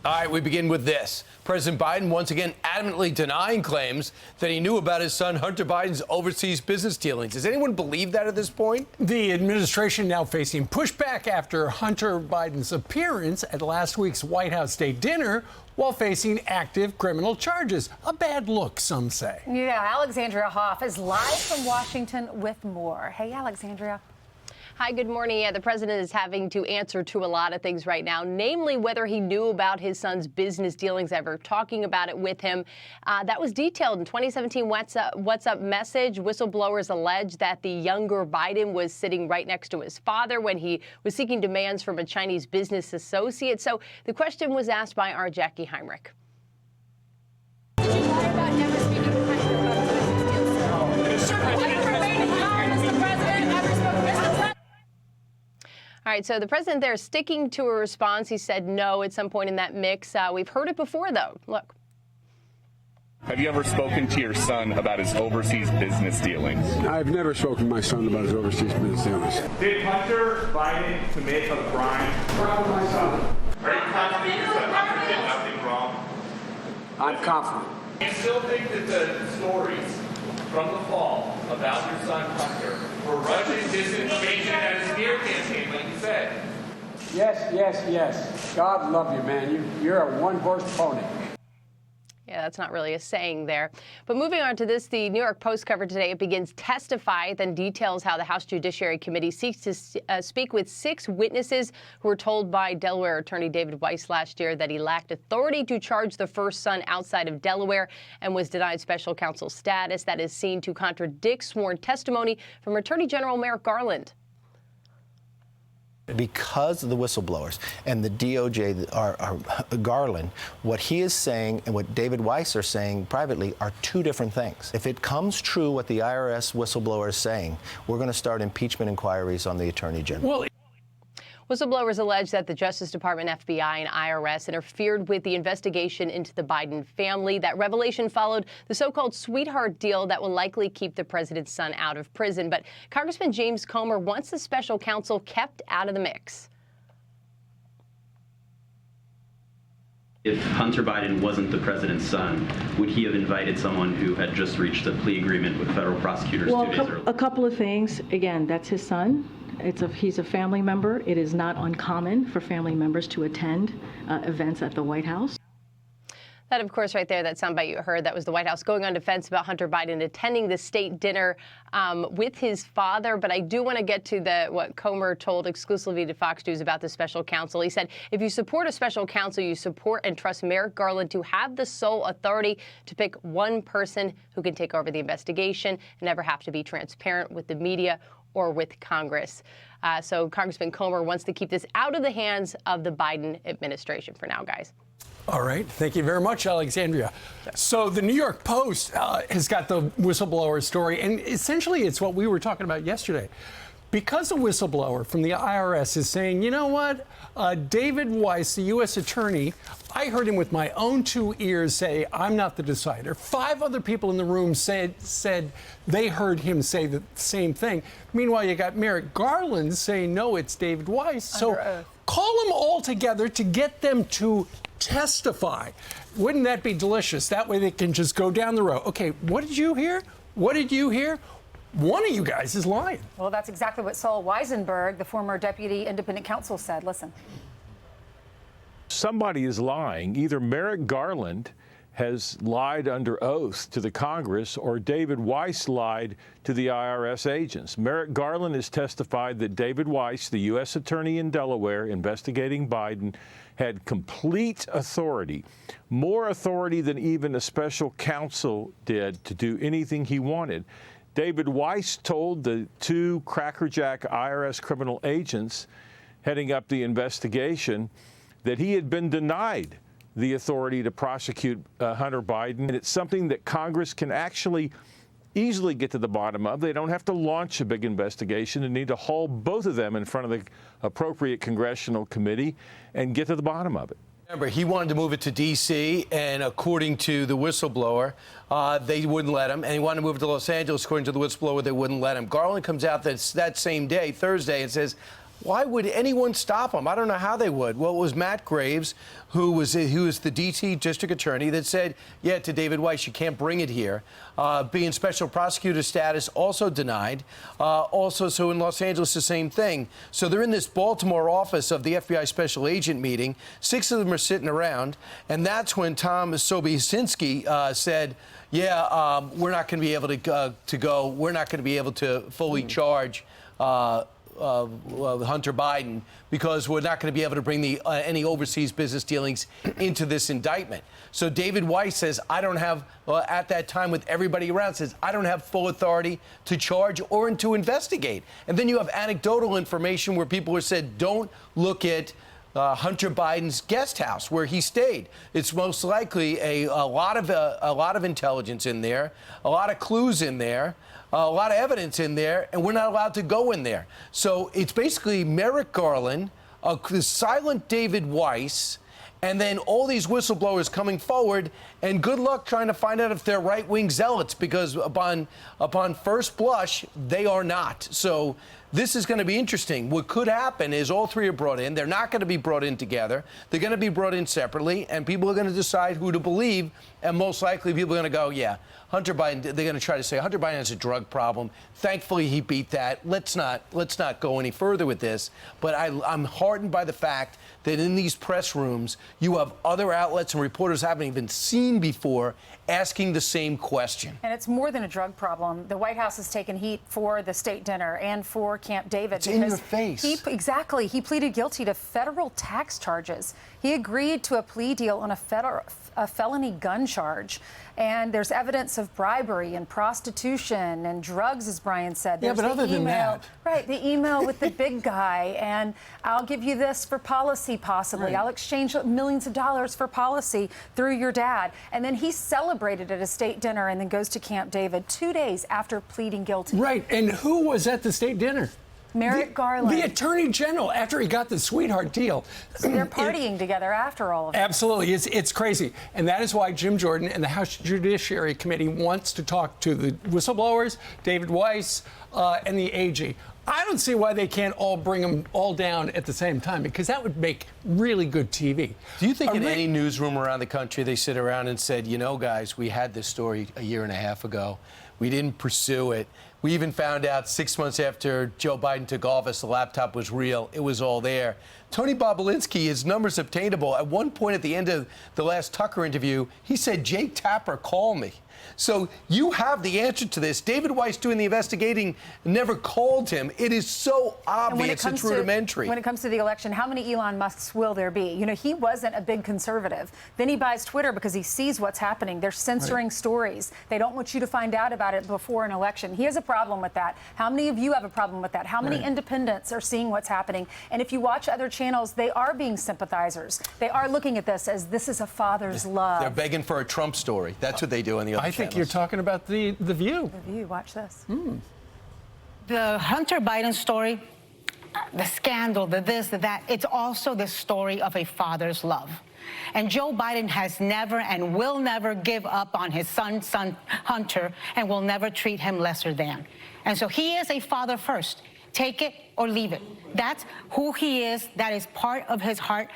All right, we begin with this. President Biden once again adamantly denying claims that he knew about his son Hunter Biden's overseas business dealings. Does anyone believe that at this point? The administration now facing pushback after Hunter Biden's appearance at last week's White House State dinner while facing active criminal charges. A bad look, some say. Yeah, Alexandria Hoff is live from Washington with more. Hey, Alexandria. Hi, good morning. Yeah, the president is having to answer to a lot of things right now, namely whether he knew about his son's business dealings, ever talking about it with him. That was detailed in 2017 What's Up message. Whistleblowers allege that the younger Biden was sitting right next to his father when he was seeking demands from a Chinese business associate. So the question was asked by our Jackie Heinrich. Did you lie about never speaking to Hunter about business deals? Have you remained in power, Mr. President? Ever spoken to Mr. President? All right, so the president there is sticking to a response. He said no at some point in that mix. We've heard it before, though. Look. Have you ever spoken to your son about his overseas business dealings? I've never spoken to my son about his overseas business dealings. Did Hunter Biden commit a crime? Proud of my son. Are you confident your son Hunter did nothing wrong? I'm confident. Do you still think that the stories from the fall about your son Hunter were Russian disinformation at his smear campaign, like you said? Yes. God love you, man. You're a one-horse pony. Yeah, that's not really a saying there. But moving on to this, the New York Post covered today. It begins testify, then details how the House Judiciary Committee seeks to speak with 6 witnesses who were told by Delaware Attorney David Weiss last year that he lacked authority to charge the first son outside of Delaware and was denied special counsel status. That is seen to contradict sworn testimony from Attorney General Merrick Garland. Because of the whistleblowers and the DOJ are Garland, what he is saying and what David Weiss are saying privately are 2 different things. If it comes true what the IRS whistleblower is saying, we're going to start impeachment inquiries on the Attorney General. Well, Whistleblowers allege that the Justice Department, FBI, and IRS interfered with the investigation into the Biden family. That revelation followed the so-called sweetheart deal that will likely keep the president's son out of prison. But Congressman James Comer wants the special counsel kept out of the mix. If Hunter Biden wasn't the president's son, would he have invited someone who had just reached a plea agreement with federal prosecutors 2 days earlier? A couple of things. Again, that's his son. He's a family member. It is not uncommon for family members to attend events at the White House. That, of course, right there, that soundbite you heard, that was the White House going on defense about Hunter Biden attending the state dinner with his father. But I do want to get to what Comer told exclusively to Fox News about the special counsel. He said, if you support a special counsel, you support and trust Merrick Garland to have the sole authority to pick one person who can take over the investigation and never have to be transparent with the media or with Congress. So Congressman Comer wants to keep this out of the hands of the Biden administration for now, guys. all right. Thank you very much, Alexandria. So the New York Post has got the whistleblower story, and essentially it's what we were talking about yesterday. Because a whistleblower from the IRS is saying, you know what, David Weiss, the U.S. attorney, I heard him with my own 2 ears say, I'm not the decider. 5 other people in the room said they heard him say the same thing. Meanwhile, you got Merrick Garland saying, no, it's David Weiss. So call them all together to get them to testify. Wouldn't that be delicious? That way they can just go down the road. Okay, what did you hear? What did you hear? One of you guys is lying. Well, that's exactly what Saul Weisenberg, the former deputy independent counsel, said. Listen. Somebody is lying. Either Merrick Garland has lied under oath to the Congress, or David Weiss lied to the IRS agents. Merrick Garland has testified that David Weiss, the U.S. attorney in Delaware investigating Biden, had complete authority, more authority than even a special counsel did, to do anything he wanted. David Weiss told the 2 crackerjack IRS criminal agents heading up the investigation that he had been denied the authority to prosecute Hunter Biden. And it's something that Congress can actually easily get to the bottom of. They don't have to launch a big investigation. They need to haul both of them in front of the appropriate congressional committee and get to the bottom of it. Remember, he wanted to move it to D.C., and according to the whistleblower, they wouldn't let him. And he wanted to move it to Los Angeles. According to the whistleblower, they wouldn't let him. Garland comes out that same day, Thursday, and says, Why would anyone stop him? I don't know how they would. Well, it was Matt Graves, who was the D.C. district attorney, that said, yeah, to David Weiss, you can't bring it here. Being special prosecutor status also denied. So in Los Angeles, the same thing. So they're in this Baltimore office of the FBI special agent meeting. 6 of them are sitting around. And that's when Tom Sobiesinski said, yeah, we're not going to be able to go. We're not going to be able to fully charge Hunter Biden because we're not going to be able to bring any overseas business dealings into this indictment. So David Weiss says, I don't have, at that time with everybody around, says, I don't have full authority to charge or to investigate. And then you have anecdotal information where people have said, don't look at Hunter Biden's guest house where he stayed. It's most likely a lot of intelligence in there, a lot of clues in there, a lot of evidence in there, and we're not allowed to go in there. So it's basically Merrick Garland, the silent David Weiss, and then all these whistleblowers coming forward, and good luck trying to find out if they're right-wing zealots, because upon first blush, they are not. So this is going to be interesting. What could happen is all three are brought in. They're not going to be brought in together. They're going to be brought in separately, and people are going to decide who to believe, and most likely people are going to go, yeah, Hunter Biden, they're going to try to say Hunter Biden has a drug problem. Thankfully, he beat that. Let's not go any further with this. But I'm heartened by the fact that in these press rooms, you have other outlets and reporters haven't even seen before asking the same question. And it's more than a drug problem. The White House has taken heat for the state dinner and for Camp David. It's in your face. Exactly. He pleaded guilty to federal tax charges. He agreed to a plea deal on a felony gun charge. And there's evidence of bribery and prostitution and drugs, as Brian said. There's but other than that. Right, the email with the big guy, and I'll give you this for policy, possibly. Right. I'll exchange millions of dollars for policy through your dad. And then he celebrated at a state dinner and then goes to Camp David 2 days after pleading guilty. Right, and who was at the state dinner? Merrick Garland. The Attorney General, after he got the sweetheart deal. So they're partying together after all of it. Absolutely. It's crazy. And that is why Jim Jordan and the House Judiciary Committee wants to talk to the whistleblowers, David Weiss, and the AG. I don't see why they can't all bring them all down at the same time, because that would make really good TV. Do you think in any newsroom around the country they sit around and said, you know, guys, we had this story a year and a half ago. We didn't pursue it. We even found out 6 months after Joe Biden took office, the laptop was real. It was all there. Tony Bobulinski, his number's obtainable. At one point at the end of the last Tucker interview, he said, Jake Tapper, call me. So you have the answer to this. David Weiss doing the investigating never called him. It is so obvious it's rudimentary. When it comes to the election, how many Elon Musks will there be? You know, he wasn't a big conservative. Then he buys Twitter because he sees what's happening. They're censoring stories. They don't want you to find out about it before an election. He has a problem with that. How many of you have a problem with that? How many independents are seeing what's happening? And if you watch other channels, they are being sympathizers. They are looking at this as this is a father's love. They're begging for a Trump story. That's what they do on the other I think you're talking about the View. The View, watch this. The Hunter Biden story, the scandal, the this, the that, it's also the story of a father's love. And Joe Biden has never and will never give up on his son Hunter, and will never treat him lesser than. And so he is a father first. Take it or leave it. That's who he is. That is part of his heart.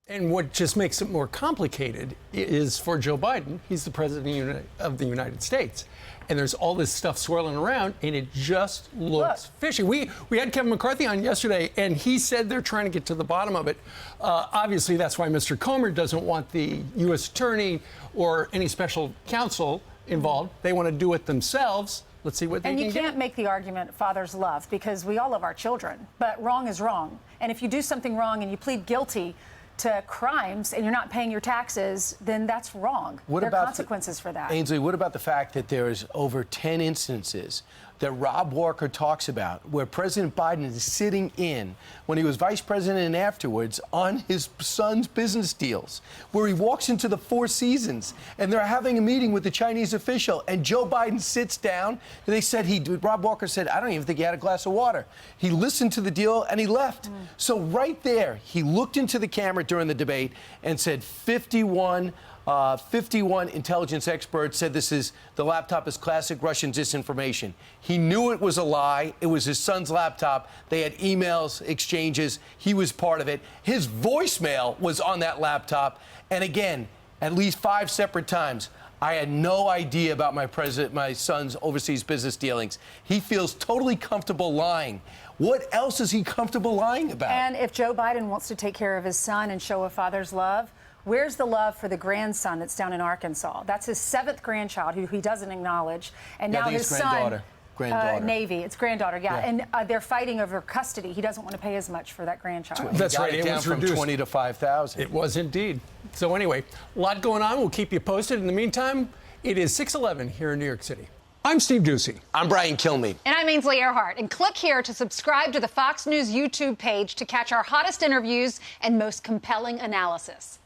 And what just makes it more complicated is for Joe Biden, he's the president of the United States. And there's all this stuff swirling around, and it just looks fishy. We had Kevin McCarthy on yesterday, and he said they're trying to get to the bottom of it. Obviously, that's why Mr. Comer doesn't want the U.S. attorney or any special counsel involved. They want to do it themselves. Let's see what they can get. And you can't make the argument father's love, because we all love our children. But wrong is wrong. And if you do something wrong and you plead guilty to crimes and you're not paying your taxes, then that's wrong. There are consequences for that. Ainsley, what about the fact that there's over 10 instances that Rob Walker talks about where President Biden is sitting in when he was vice president and afterwards on his son's business deals, where he walks into the Four Seasons and they're having a meeting with the Chinese official and Joe Biden sits down and they said Rob Walker said, I don't even think he had a glass of water. He listened to the deal and he left. So right there, he looked into the camera during the debate and said 51 51 intelligence experts said the laptop is classic Russian disinformation. He knew it was a lie. It was his son's laptop. They had emails, exchanges. He was part of it. His voicemail was on that laptop. And again, at least 5 separate times, I had no idea about my son's overseas business dealings. He feels totally comfortable lying. What else is he comfortable lying about? And if Joe Biden wants to take care of his son and show a father's love, where's the love for the grandson that's down in Arkansas? That's his 7th grandchild who he doesn't acknowledge. And now his son, Navy, it's granddaughter, yeah. And they're fighting over custody. He doesn't want to pay as much for that grandchild. That's right. It down was from reduced. 20 to 5,000. It was indeed. So anyway, a lot going on. We'll keep you posted. In the meantime, it is 6:11 here in New York City. I'm Steve Ducey. I'm Brian Kilmeade. And I'm Ainsley Earhart. And click here to subscribe to the Fox News YouTube page to catch our hottest interviews and most compelling analysis.